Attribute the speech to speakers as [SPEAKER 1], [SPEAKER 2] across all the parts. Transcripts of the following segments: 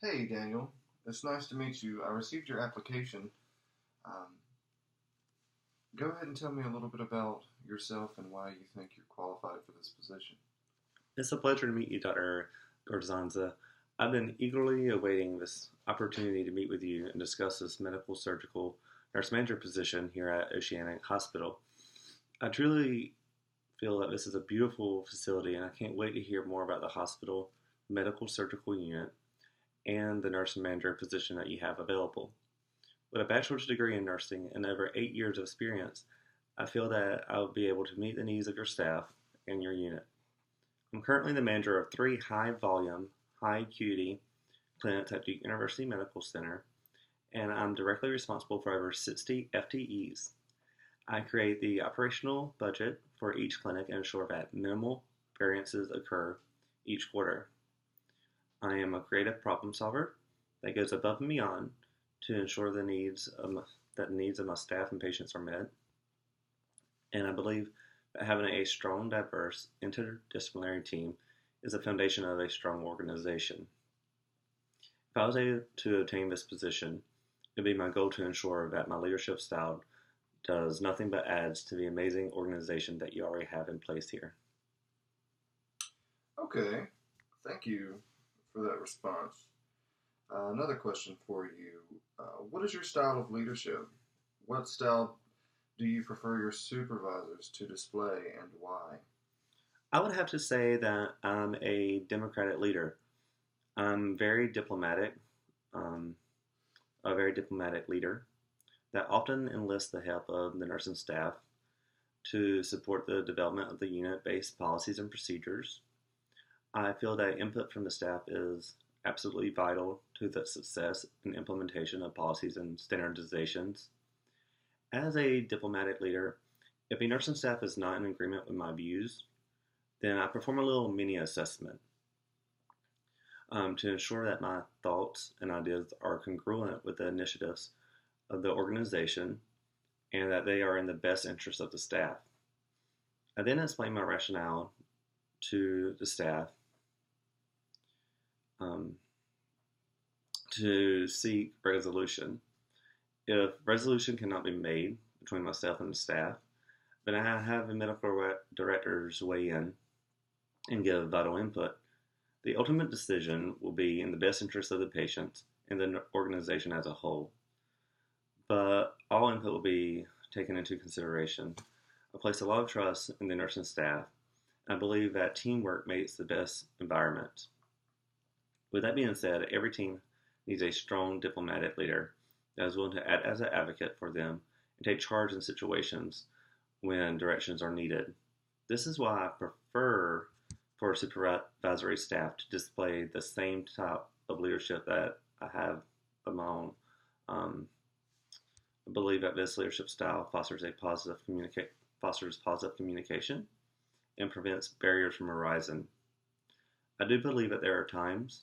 [SPEAKER 1] Hey, Daniel. It's nice to meet you. I received your application. Um, Go ahead and tell me a little bit about yourself and why you think you're qualified for this position.
[SPEAKER 2] It's a pleasure to meet you, Dr. Gordazanza. I've been eagerly awaiting this opportunity to meet with you and discuss this medical surgical nurse manager position here at Oceanic Hospital. I truly feel that this is a beautiful facility, and I can't wait to hear more about the hospital medical surgical unit and the nurse manager position that you have available. With a bachelor's degree in nursing and over 8 years of experience, I feel that I will be able to meet the needs of your staff and your unit. I'm currently the manager of 3 high volume, high acuity clinics at Duke University Medical Center, and I'm directly responsible for over 60 FTEs. I create the operational budget for each clinic and ensure that minimal variances occur each quarter. I am a creative problem solver that goes above and beyond to ensure that the needs of my staff and patients are met. And I believe that having a strong, diverse, interdisciplinary team is the foundation of a strong organization. If I was able to obtain this position, it would be my goal to ensure that my leadership style does nothing but adds to the amazing organization that you already have in place here.
[SPEAKER 1] Okay, thank you for that response. Another question for you. What is your style of leadership? What style do you prefer your supervisors to display and why?
[SPEAKER 2] I would have to say that I'm a democratic leader. I'm very diplomatic, um, a very diplomatic leader that often enlists the help of the nursing staff to support the development of the unit-based policies and procedures. I feel that input from the staff is absolutely vital to the success and implementation of policies and standardizations. As a diplomatic leader, if a nursing staff is not in agreement with my views, then I perform a little mini assessment to ensure that my thoughts and ideas are congruent with the initiatives of the organization and that they are in the best interest of the staff. I then explain my rationale to the staff um, to seek resolution. If resolution cannot be made between myself and the staff, then I have the medical directors weigh in and give vital input. The ultimate decision will be in the best interest of the patient and the organization as a whole, but all input will be taken into consideration. I place a lot of trust in the nursing staff. I believe that teamwork makes the best environment. With that being said, every team needs a strong diplomatic leader that is willing to act as an advocate for them and take charge in situations when directions are needed. This is why I prefer for supervisory staff to display the same type of leadership that I have of my own. I believe that this leadership style fosters positive communication and prevents barriers from arising. I do believe that there are times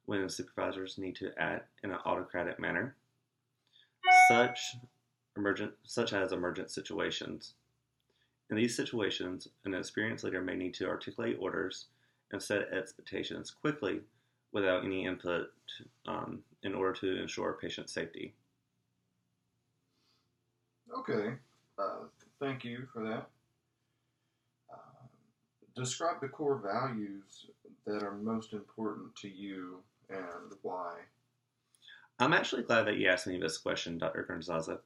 [SPEAKER 2] when supervisors need to act in an autocratic manner, such as emergent situations. In these situations, an experienced leader may need to articulate orders and set expectations quickly without any input in order to ensure patient safety.
[SPEAKER 1] Okay, thank you for that. Describe the core values that are most important to you and why.
[SPEAKER 2] I'm actually glad that you asked me this question, Dr. Gonzaza.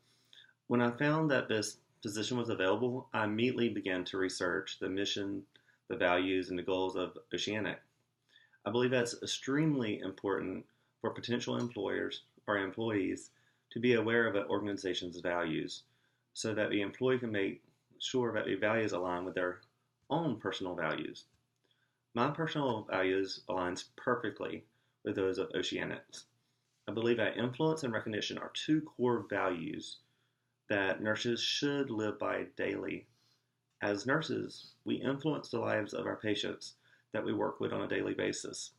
[SPEAKER 2] When I found that this position was available, I immediately began to research the mission, the values, and the goals of Oceanic. I believe that's extremely important for potential employers or employees to be aware of an organization's values so that the employee can make sure that the values align with their own personal values. My personal values aligns perfectly with those of Oceanics. I believe that influence and recognition are 2 core values that nurses should live by daily. As nurses, we influence the lives of our patients that we work with on a daily basis.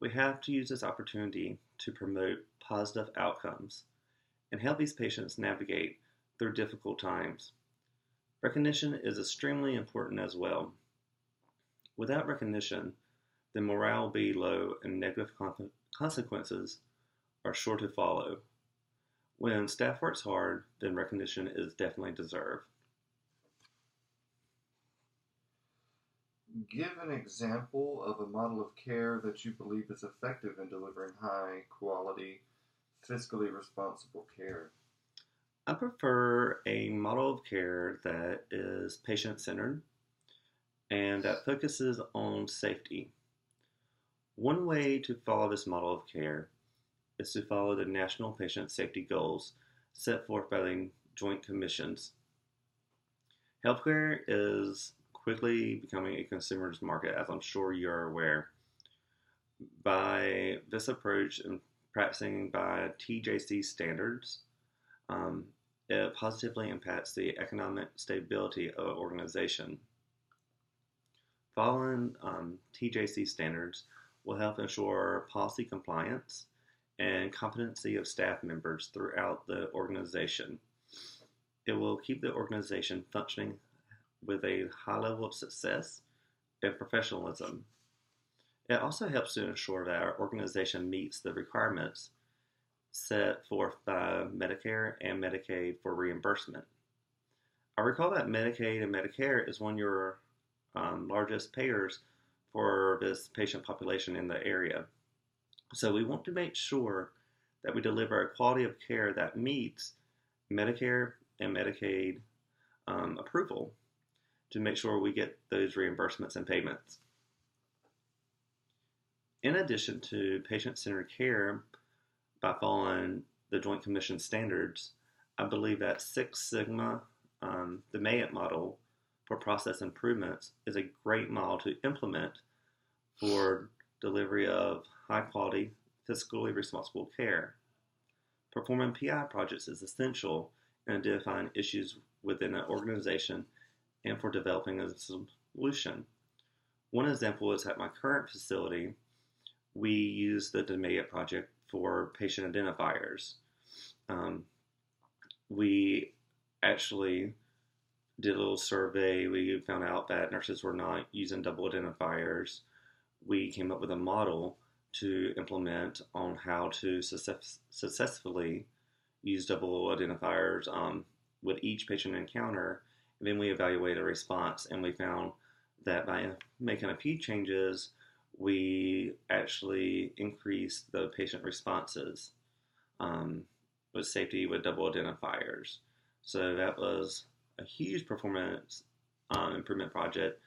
[SPEAKER 2] We have to use this opportunity to promote positive outcomes and help these patients navigate through difficult times. Recognition is extremely important as well. Without recognition, then morale will be low and negative consequences are sure to follow. When staff works hard, then recognition is definitely deserved.
[SPEAKER 1] Give an example of a model of care that you believe is effective in delivering high quality, fiscally responsible care.
[SPEAKER 2] I prefer a model of care that is patient centered and that focuses on safety. One way to follow this model of care is to follow the National Patient Safety Goals set forth by the Joint Commissions. Healthcare is quickly becoming a consumer's market, as I'm sure you're aware. By this approach and practicing by TJC standards, um, it positively impacts the economic stability of an organization. Following TJC standards will help ensure policy compliance and competency of staff members throughout the organization. It will keep the organization functioning with a high level of success and professionalism. It also helps to ensure that our organization meets the requirements set forth by Medicare and Medicaid for reimbursement. I recall that Medicaid and Medicare is one of your largest payers for this patient population in the area. So we want to make sure that we deliver a quality of care that meets Medicare and Medicaid approval to make sure we get those reimbursements and payments. In addition to patient-centered care, by following the Joint Commission standards, I believe that Six Sigma, the MAYAT model for process improvements, is a great model to implement for delivery of high-quality, fiscally responsible care. Performing PI projects is essential in identifying issues within an organization and for developing a solution. One example is at my current facility, we use the DMAIA project for patient identifiers. We actually did a little survey. We found out that nurses were not using double identifiers. We came up with a model to implement on how to successfully use double identifiers with each patient encounter. And then we evaluated a response, and we found that by making a few changes, we actually increased the patient responses with safety with double identifiers. So that was a huge performance improvement project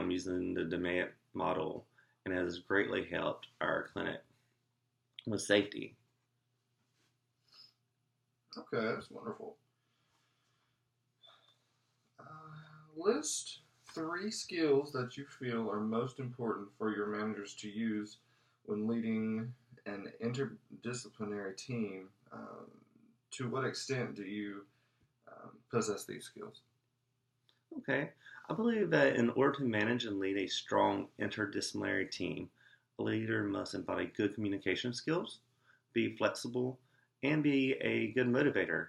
[SPEAKER 2] using the DMAIA model, and has greatly helped our clinic with safety.
[SPEAKER 1] Okay, that's wonderful. List 3 skills that you feel are most important for your managers to use when leading an interdisciplinary team. To what extent do you possess these skills?
[SPEAKER 2] Okay, I believe that in order to manage and lead a strong interdisciplinary team, a leader must embody good communication skills, be flexible, and be a good motivator.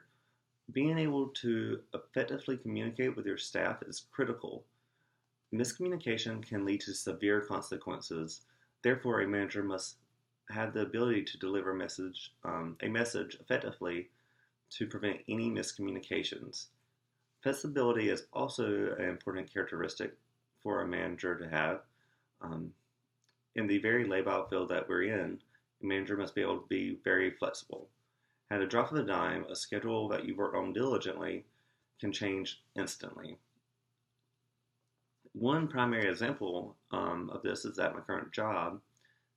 [SPEAKER 2] Being able to effectively communicate with your staff is critical. Miscommunication can lead to severe consequences. Therefore, a manager must have the ability to deliver a message effectively to prevent any miscommunications. Flexibility is also an important characteristic for a manager to have. In the very labile field that we're in, a manager must be able to be very flexible. At a drop of a dime, a schedule that you worked on diligently can change instantly. One primary example of this is at my current job.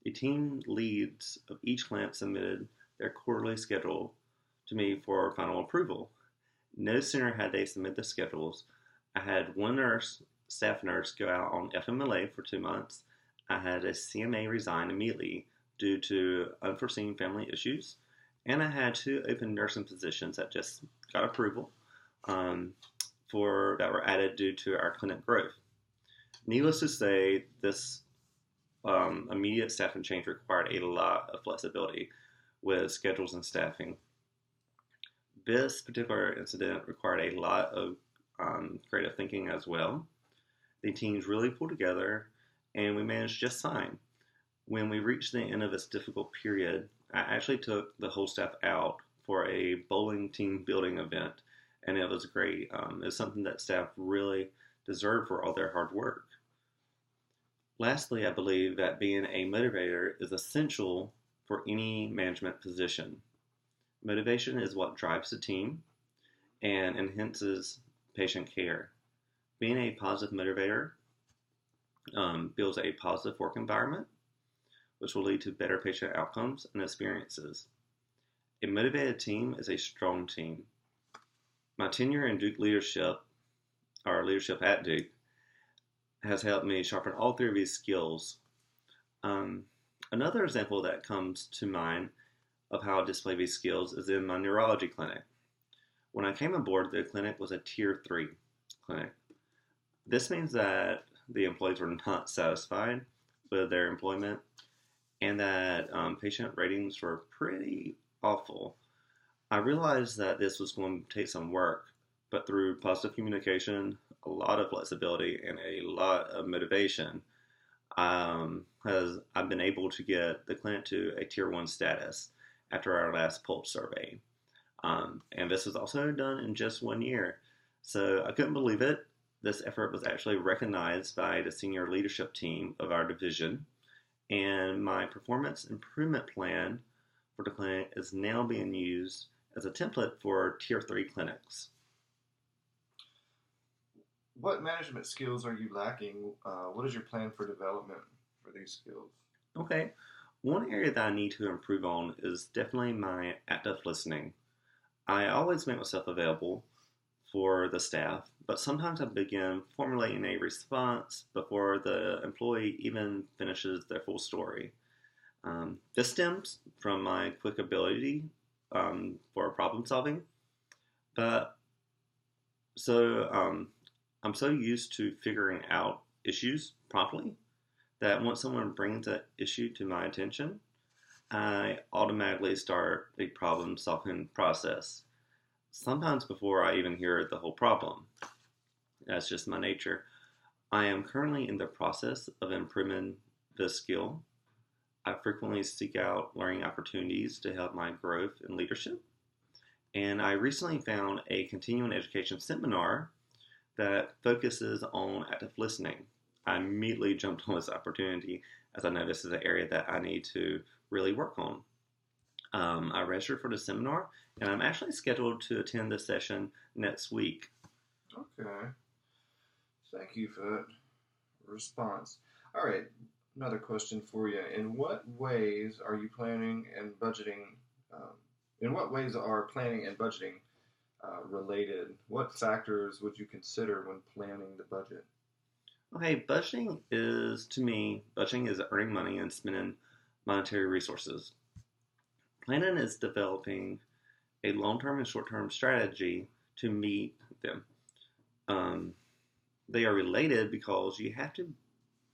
[SPEAKER 2] The team leads of each clinic submitted their quarterly schedule to me for final approval. No sooner had they submitted the schedules, I had one staff nurse go out on FMLA for 2 months. I had a CMA resign immediately due to unforeseen family issues, and I had 2 open nursing positions that just got approval that were added due to our clinic growth. Needless to say, this immediate staffing change required a lot of flexibility with schedules and staffing. This particular incident required a lot of creative thinking as well. The teams really pulled together, and we managed just fine. When we reached the end of this difficult period, I actually took the whole staff out for a bowling team building event, and it was great. It's something that staff really deserve for all their hard work. Lastly, I believe that being a motivator is essential for any management position. Motivation is what drives the team and enhances patient care. Being a positive motivator builds a positive work environment, which will lead to better patient outcomes and experiences. A motivated team is a strong team. My tenure in Duke leadership, or leadership at Duke, has helped me sharpen all three of these skills. Another example that comes to mind of how I display these skills is in my neurology clinic. When I came aboard, the clinic was a Tier 3 clinic. This means that the employees were not satisfied with their employment and that patient ratings were pretty awful. I realized that this was going to take some work, but through positive communication, a lot of flexibility, and a lot of motivation, I've been able to get the clinic to a Tier 1 status after our last pulse survey. And this was also done in just 1 year. So I couldn't believe it. This effort was actually recognized by the senior leadership team of our division, and my performance improvement plan for the clinic is now being used as a template for Tier 3 clinics.
[SPEAKER 1] What management skills are you lacking? What is your plan for development for these skills?
[SPEAKER 2] Okay, one area that I need to improve on is definitely my active listening. I always make myself available for the staff, but sometimes I begin formulating a response before the employee even finishes their full story. This stems from my quick ability for problem solving, but I'm so used to figuring out issues promptly that once someone brings that issue to my attention, I automatically start the problem solving process, sometimes before I even hear the whole problem. That's just my nature. I am currently in the process of improving this skill. I frequently seek out learning opportunities to help my growth in leadership. And I recently found a continuing education seminar that focuses on active listening. I immediately jumped on this opportunity as I know this is an area that I need to really work on. I registered for the seminar, and I'm actually scheduled to attend the session next week.
[SPEAKER 1] Okay. Thank you for that response. All right, another question for you. In what ways are you planning and budgeting? In what ways are planning and budgeting related? What factors would you consider when planning the budget?
[SPEAKER 2] Okay, budgeting is earning money and spending monetary resources. Planning is developing a long-term and short-term strategy to meet them. They are related because you have to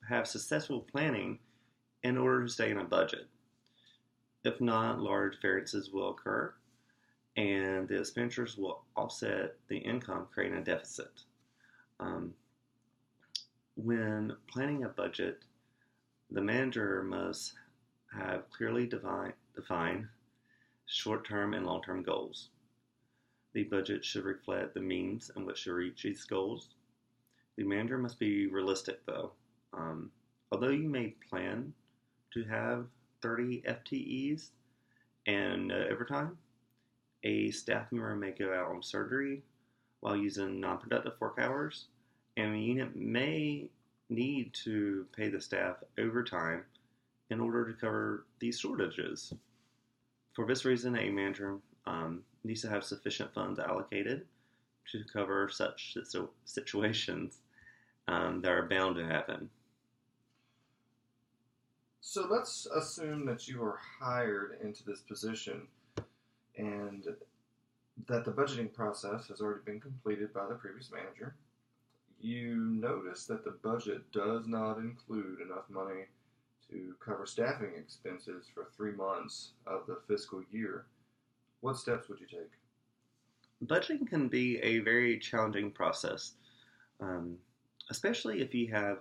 [SPEAKER 2] have successful planning in order to stay in a budget. If not, large variances will occur, and the expenditures will offset the income, creating a deficit. When planning a budget, the manager must have clearly defined short-term and long-term goals. The budget should reflect the means in which to reach these goals. The manager must be realistic, though. Although you may plan to have 30 FTEs and overtime, a staff member may go out on surgery while using non-productive work hours, and the unit may need to pay the staff overtime in order to cover these shortages. For this reason, a manager needs to have sufficient funds allocated to cover such situations that are bound to happen.
[SPEAKER 1] So let's assume that you are hired into this position and that the budgeting process has already been completed by the previous manager. You notice that the budget does not include enough money to cover staffing expenses for 3 months of the fiscal year. What steps would you take?
[SPEAKER 2] Budgeting can be a very challenging process, especially if you have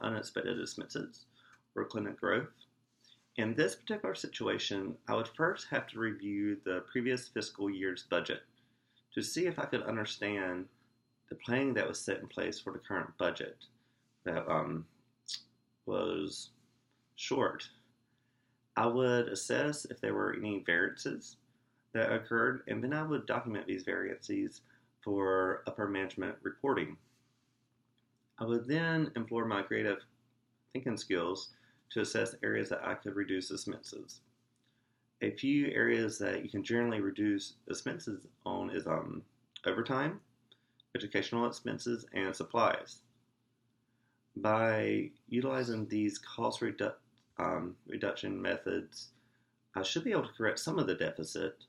[SPEAKER 2] unexpected expenses or clinic growth. In this particular situation, I would first have to review the previous fiscal year's budget to see if I could understand the planning that was set in place for the current budget that was short. I would assess if there were any variances that occurred, and then I would document these variances for upper management reporting. I would then employ my creative thinking skills to assess areas that I could reduce expenses. A few areas that you can generally reduce expenses on is overtime, educational expenses, and supplies. By utilizing these cost reduction methods, I should be able to correct some of the deficit.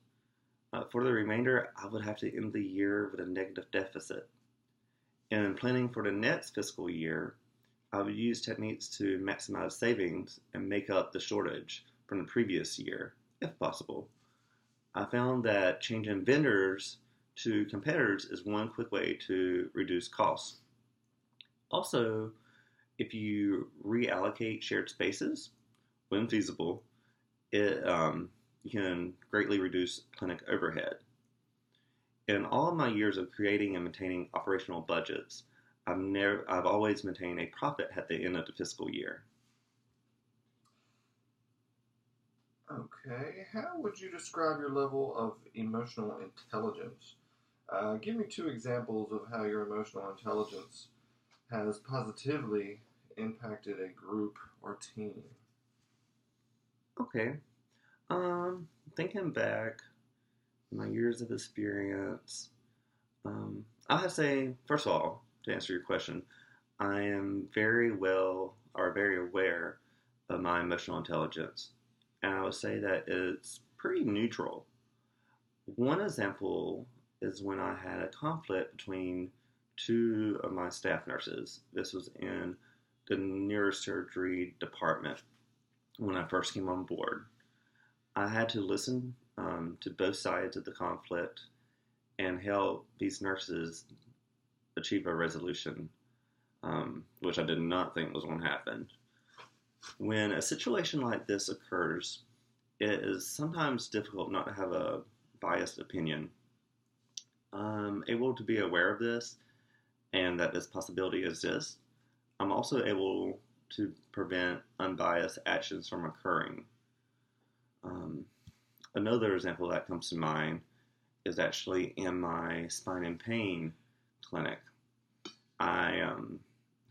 [SPEAKER 2] For the remainder, I would have to end the year with a negative deficit. In planning for the next fiscal year, I would use techniques to maximize savings and make up the shortage from the previous year, if possible. I found that changing vendors to competitors is one quick way to reduce costs. Also, if you reallocate shared spaces, when feasible, you can greatly reduce clinic overhead. In all of my years of creating and maintaining operational budgets, I've always maintained a profit at the end of the fiscal year.
[SPEAKER 1] Okay, how would you describe your level of emotional intelligence? Give me 2 examples of how your emotional intelligence has positively impacted a group or team.
[SPEAKER 2] Okay. Thinking back, my years of experience, I have to say, first of all, to answer your question, I am very aware of my emotional intelligence. And I would say that it's pretty neutral. One example is when I had a conflict between 2 of my staff nurses. This was in the neurosurgery department when I first came on board. I had to listen to both sides of the conflict and help these nurses achieve a resolution, which I did not think was going to happen. When a situation like this occurs, it is sometimes difficult not to have a biased opinion. I'm able to be aware of this and that this possibility exists. I'm also able to prevent unbiased actions from occurring. Another example that comes to mind is actually in my spine and pain clinic. I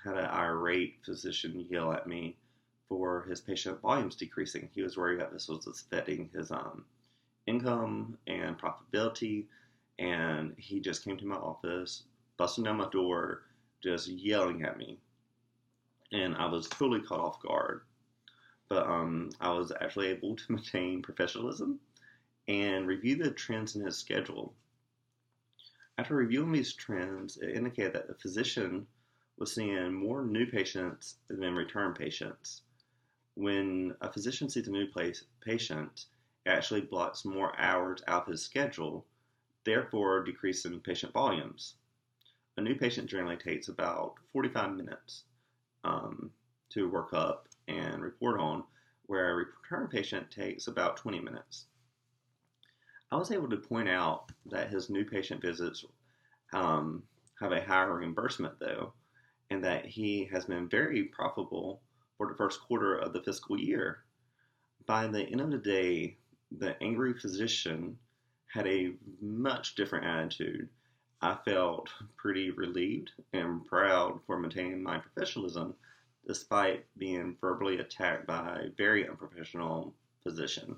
[SPEAKER 2] had an irate physician yell at me for his patient volumes decreasing. He was worried that this was affecting his income and profitability, and he just came to my office, busting down my door, just yelling at me. And I was totally caught off guard. But I was actually able to maintain professionalism and review the trends in his schedule. After reviewing these trends, it indicated that the physician was seeing more new patients than return patients. When a physician sees a new patient, it actually blocks more hours out of his schedule, therefore decreasing patient volumes. A new patient generally takes about 45 minutes to work up and report on, where a return patient takes about 20 minutes. I was able to point out that his new patient visits have a higher reimbursement, though, and that he has been very profitable for the first quarter of the fiscal year. By the end of the day, the angry physician had a much different attitude. I felt pretty relieved and proud for maintaining my professionalism despite being verbally attacked by a very unprofessional physician.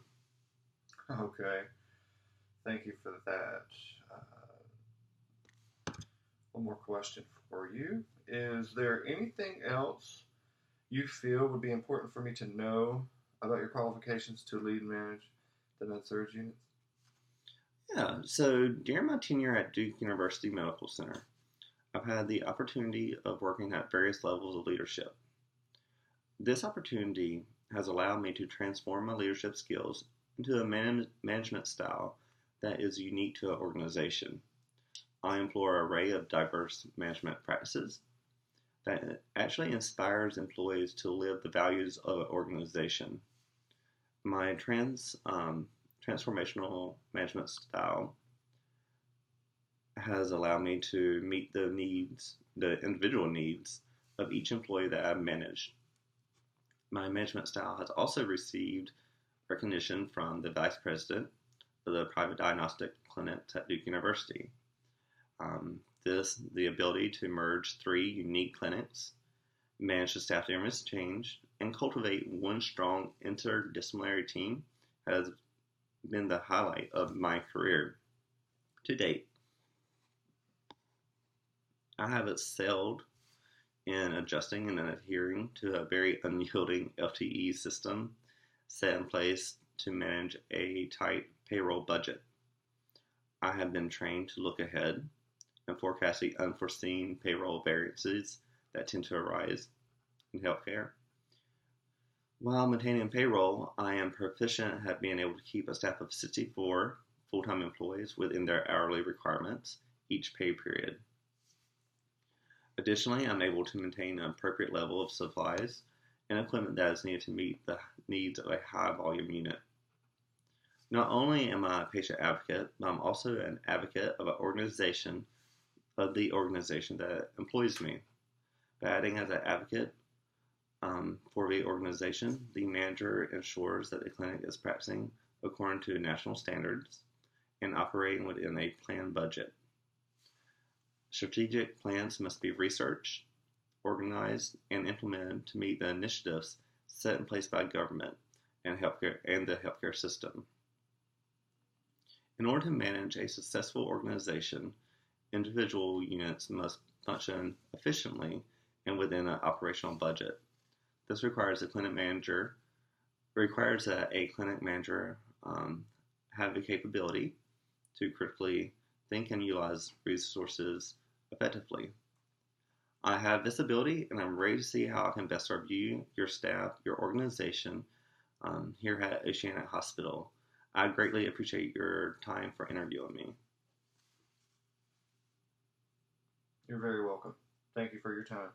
[SPEAKER 1] Okay, thank you for that. One more question for you. Is there anything else you feel would be important for me to know about your qualifications to lead and manage the med-surg units?
[SPEAKER 2] Yeah, so during my tenure at Duke University Medical Center, I've had the opportunity of working at various levels of leadership. This opportunity has allowed me to transform my leadership skills into a management style that is unique to an organization. I employ an array of diverse management practices that actually inspires employees to live the values of an organization. My transformational management style has allowed me to meet the individual needs of each employee that I've managed. My management style has also received recognition from the vice president of the private diagnostic clinics at Duke University. The ability to merge 3 unique clinics, manage the staff numerous change, and cultivate one strong interdisciplinary team has been the highlight of my career to date. I have excelled in adjusting and adhering to a very unyielding FTE system set in place to manage a tight payroll budget. I have been trained to look ahead and forecast the unforeseen payroll variances that tend to arise in healthcare. While maintaining payroll, I am proficient at being able to keep a staff of 64 full-time employees within their hourly requirements each pay period. Additionally, I'm able to maintain an appropriate level of supplies and equipment that is needed to meet the needs of a high-volume unit. Not only am I a patient advocate, but I'm also an advocate of the organization that employs me. By acting as an advocate for the organization, the manager ensures that the clinic is practicing according to national standards and operating within a planned budget. Strategic plans must be researched, organized, and implemented to meet the initiatives set in place by government and the healthcare system. In order to manage a successful organization, individual units must function efficiently and within an operational budget. This requires that a clinic manager have the capability to critically think and utilize resources effectively. I have this ability, and I'm ready to see how I can best serve you, your staff, your organization here at Oceanic Hospital. I greatly appreciate your time for interviewing me.
[SPEAKER 1] You're very welcome. Thank you for your time.